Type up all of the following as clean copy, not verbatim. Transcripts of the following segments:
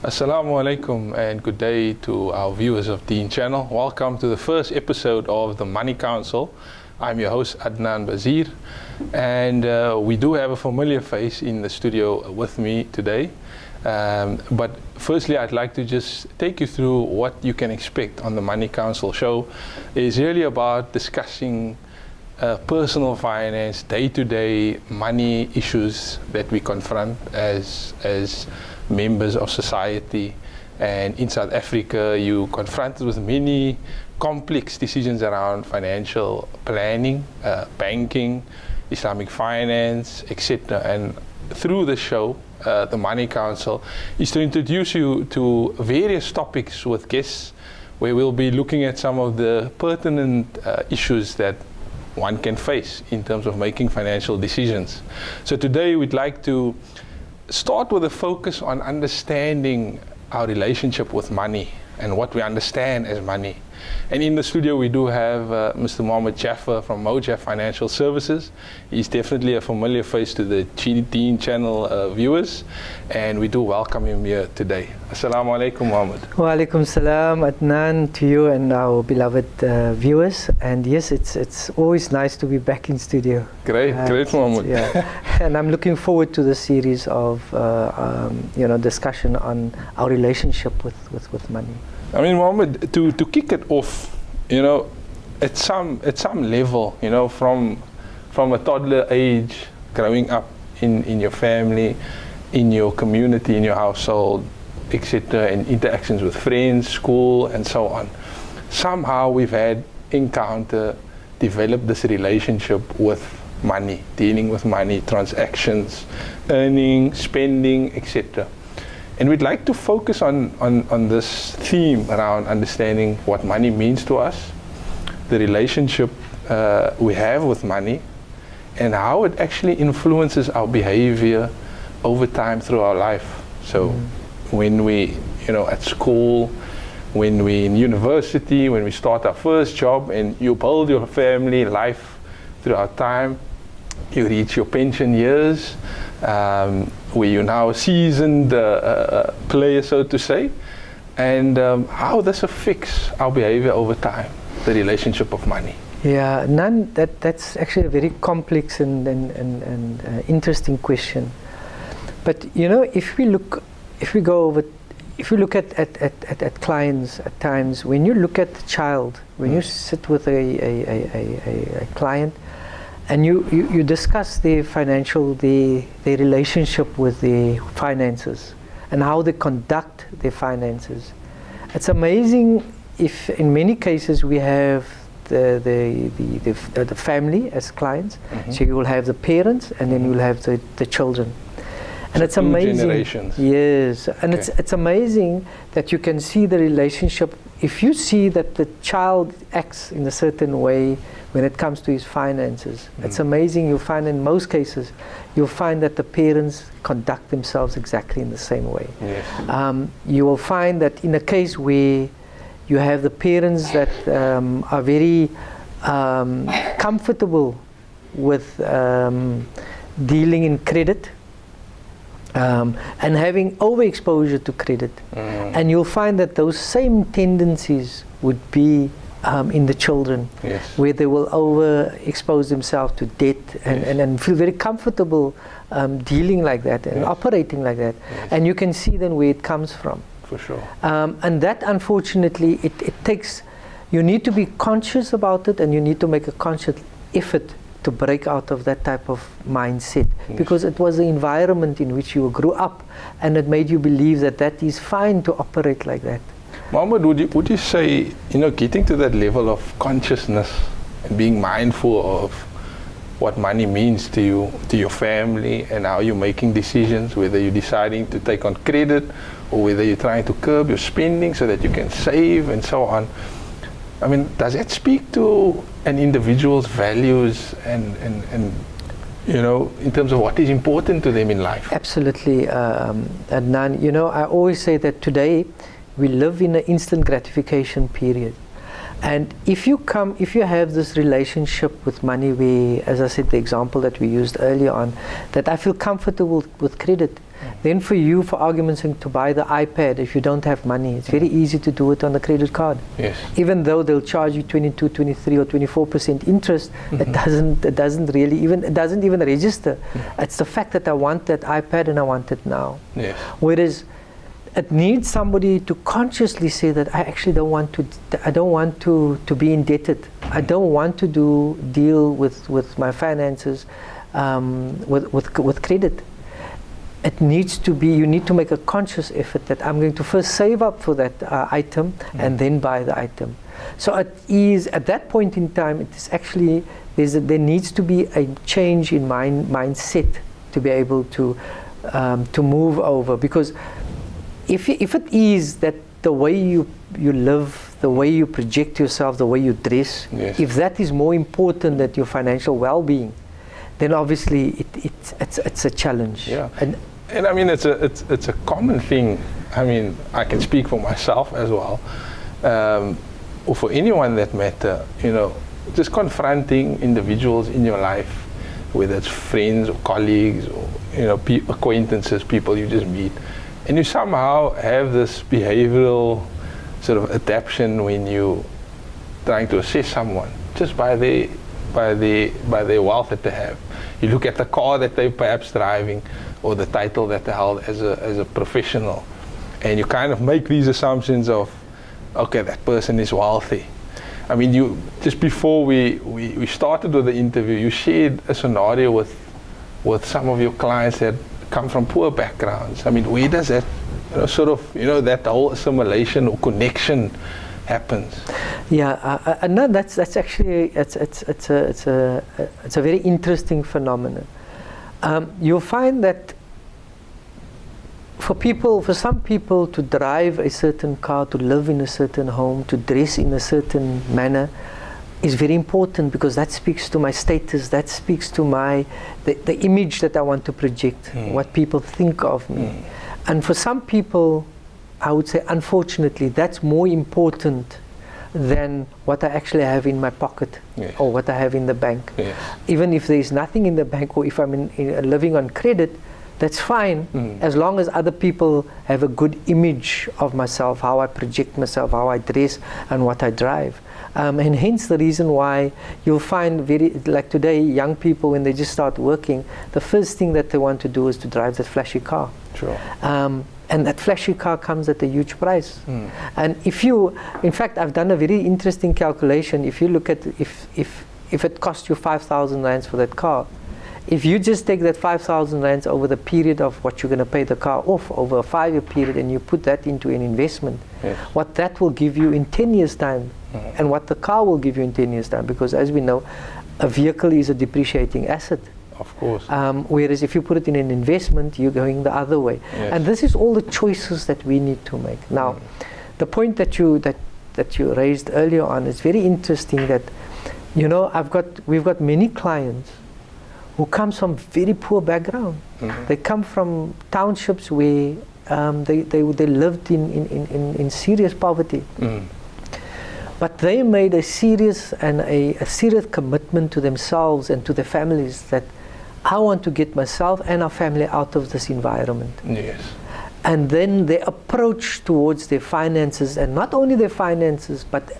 Assalamu alaikum and good day to our viewers of Deen Channel. Welcome to the first episode of the Money Counsel. I'm your host Adnan Bazir, and we do have a familiar face in the studio with me today. But firstly, I'd like to just take you through what you can expect on the Money Counsel show. It's really about discussing personal finance, day-to-day money issues that we confront as members of society. And in South Africa, you confronted with many complex decisions around financial planning, banking, Islamic finance, etc. And through the show, the Money Counsel is to introduce you to various topics with guests, where we'll be looking at some of the pertinent issues that one can face in terms of making financial decisions. So today we'd like to start with a focus on understanding our relationship with money and what we understand as money. And in the studio we do have Mr. Mohammed Jaffer from Mojaf Financial Services. He's definitely a familiar face to the Deen Channel viewers, and we do welcome him here today. Assalamu alaikum, Mohammed. Wa alaikum salam, Adnan, to you and our beloved viewers. And yes, it's always nice to be back in studio. Great, Mohammed. Yeah. And I'm looking forward to the series of discussion on our relationship with money. I mean, Mohammed, to kick it off, at some level, from a toddler age, growing up in your family, in your community, in your household, etc., and interactions with friends, school, and so on. Somehow we've developed this relationship with money, dealing with money, transactions, earning, spending, etc. And we'd like to focus on this theme around understanding what money means to us, the relationship we have with money, and how it actually influences our behavior over time through our life. So when we, at school, when we in university, when we start our first job and you build your family life throughout time, you reach your pension years, where you're now a seasoned player, so to say, and how this affects our behavior over time, the relationship of money. Yeah, that's actually a very complex and interesting question. But if we look at clients at times, when you look at the child, when you sit with a client, and you discuss their relationship with their finances and how they conduct their finances. It's amazing if in many cases we have the family as clients. So you will have the parents and then you will have the children. And so it's amazing. Generations. Yes, and okay. it's amazing that you can see the relationship. If you see that the child acts in a certain way when it comes to his finances, it's amazing. You'll find in most cases, you'll find that the parents conduct themselves exactly in the same way. Yes. You will find that in a case where you have the parents that are very comfortable with dealing in credit, and having overexposure to credit, and you'll find that those same tendencies would be in the children, yes. where they will overexpose themselves to debt and feel very comfortable dealing like that and operating like that. Yes. And you can see then where it comes from. For sure. And that, unfortunately, it takes, you need to be conscious about it, and you need to make a conscious effort to break out of that type of mindset, because it was the environment in which you grew up, and it made you believe that that is fine to operate like that. Mohammed, would you say, getting to that level of consciousness and being mindful of what money means to you, to your family, and how you're making decisions, whether you're deciding to take on credit or whether you're trying to curb your spending so that you can save and so on. I mean, does that speak to an individual's values and in terms of what is important to them in life? Absolutely, Adnan. I always say that today we live in an instant gratification period. And if you have this relationship with money where, as I said, the example that we used earlier on, that I feel comfortable with credit, then for you, for argument's sake, to buy the iPad, if you don't have money, it's very easy to do it on a credit card. Yes. Even though they'll charge you 22, 23 or 24% interest, it doesn't even register. It's the fact that I want that iPad and I want it now. Yes. Whereas it needs somebody to consciously say that I actually don't want to be indebted. I don't want to deal with my finances with credit. It needs to be, you need to make a conscious effort that I'm going to first save up for that item and then buy the item. So it is, at that point in time, it is actually, there needs to be a change in mindset to be able to move over. Because if it is that the way you live, the way you project yourself, the way you dress, yes. if that is more important than your financial well-being, then obviously it's a challenge. Yeah. And I mean, it's a common thing. I mean, I can speak for myself as well, or for anyone that matter. You know, just confronting individuals in your life, whether it's friends or colleagues or acquaintances, people you just meet, and you somehow have this behavioral sort of adaptation when you trying to assess someone just by their wealth that they have. You look at the car that they're perhaps driving, or the title that they held as a professional, and you kind of make these assumptions of, okay, that person is wealthy. I mean, you just before we started with the interview, you shared a scenario with some of your clients that come from poor backgrounds. I mean, where does that that whole assimilation or connection happens? Yeah, no, that's actually it's a very interesting phenomenon. You'll find that for some people to drive a certain car, to live in a certain home, to dress in a certain manner is very important, because that speaks to my status, that speaks to the image that I want to project, what people think of me. And for some people, I would say, unfortunately, that's more important than what I actually have in my pocket, yes, or what I have in the bank. Yes. Even if there's nothing in the bank, or if I'm living on credit, that's fine, as long as other people have a good image of myself, how I project myself, how I dress, and what I drive. And hence the reason why you'll find like today, young people, when they just start working, the first thing that they want to do is to drive that flashy car. Sure. And that flashy car comes at a huge price. And in fact, I've done a very interesting calculation. If you look at, if it costs you 5,000 rands for that car, if you just take that 5,000 rands over the period of what you're going to pay the car off over a 5-year period, and you put that into an investment, yes, what that will give you in 10 years' time, and what the car will give you in 10 years' time, because as we know, a vehicle is a depreciating asset. Of course. Whereas if you put it in an investment, you're going the other way. Yes. And this is all the choices that we need to make. Now, the point that you raised earlier on is very interesting. That we've got many clients who comes from very poor background. They come from townships where they lived in serious poverty. But they made a serious commitment to themselves and to their families that I want to get myself and our family out of this environment. Yes. And then their approach towards their finances, and not only their finances, but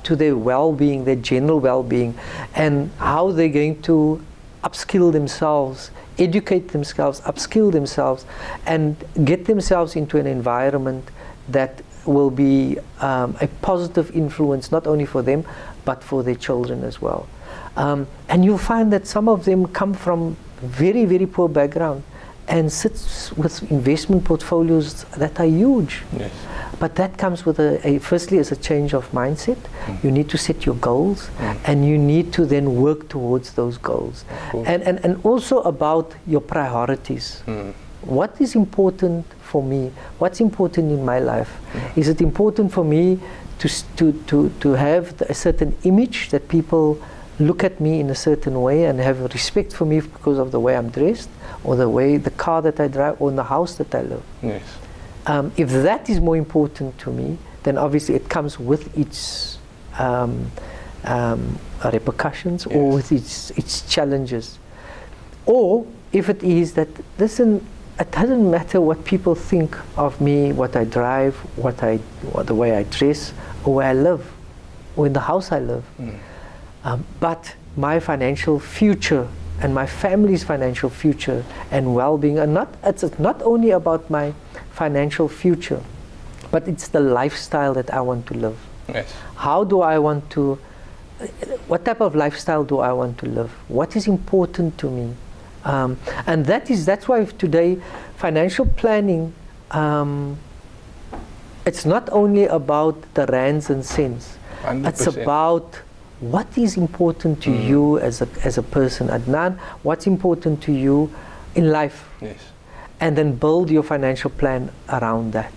to their well-being, their general well-being, and how they're going to upskill themselves, educate themselves, upskill themselves, and get themselves into an environment that will be a positive influence, not only for them, but for their children as well. And you'll find that some of them come from very, very poor background and sits with investment portfolios that are huge. Yes. But that comes with firstly, as a change of mindset. You need to set your goals, and you need to then work towards those goals. And also about your priorities. What is important for me? What's important in my life? Is it important for me to have a certain image, that people look at me in a certain way and have respect for me because of the way I'm dressed, or the car that I drive, or in the house that I live? Yes. If that is more important to me, then obviously it comes with its repercussions, yes, or with its challenges. Or if it is that, listen, it doesn't matter what people think of me, what I drive, the way I dress, or where I live, or in the house I live. But my financial future and my family's financial future and well-being it's not only about my financial future, but it's the lifestyle that I want to live. Yes. What type of lifestyle do I want to live? What is important to me? And that's why today financial planning, it's not only about the rands and cents. 100%. It's about what is important to you as a person, Adnan. What's important to you in life? Yes. And then build your financial plan around that.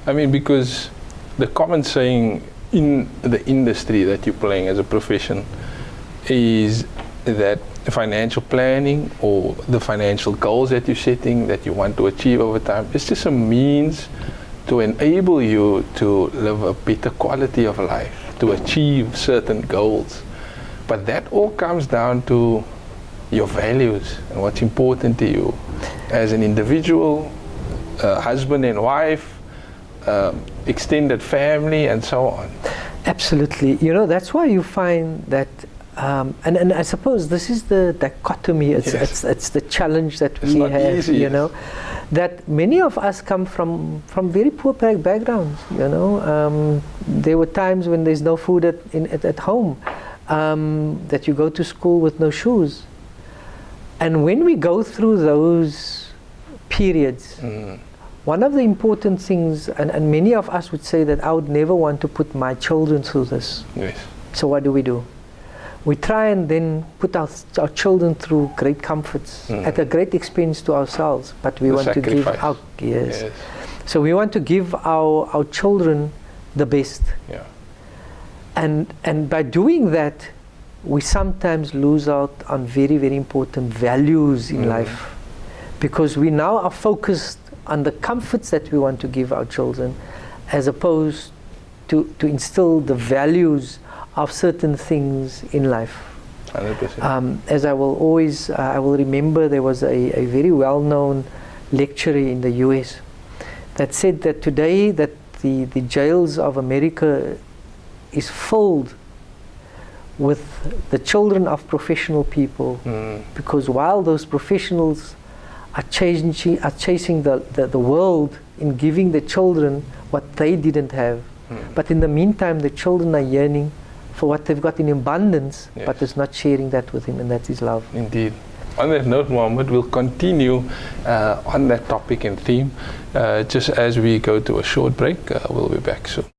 I mean, because the common saying in the industry that you're playing as a profession is that financial planning or the financial goals that you're setting, that you want to achieve over time, is just a means to enable you to live a better quality of life, to achieve certain goals. But that all comes down to your values and what's important to you as an individual, husband and wife, extended family, and so on. Absolutely. That's why you find that, and I suppose this is the dichotomy. It's the challenge that we have. Easy, that many of us come from very poor backgrounds. There were times when there's no food at home, that you go to school with no shoes, and when we go through those periods. One of the important things, and many of us would say that I would never want to put my children through this. Yes. So what do? We try and then put our children through great comforts at a great expense to ourselves, but we want to give out. Yes. So we want to give our children the best. Yeah. And by doing that, we sometimes lose out on very, very important values in life, because we now are focused on the comforts that we want to give our children, as opposed to instill the values of certain things in life. 100%. As I will remember, there was a very well-known lecturer in the US that said that today that the jails of America is filled with the children of professional people, because while those professionals are chasing the world in giving the children what they didn't have, but in the meantime the children are yearning for what they've got in abundance, but is not sharing that with him, and that is love. Indeed. On that note, Mohammed, we'll continue on that topic and theme just as we go to a short break. We'll be back soon.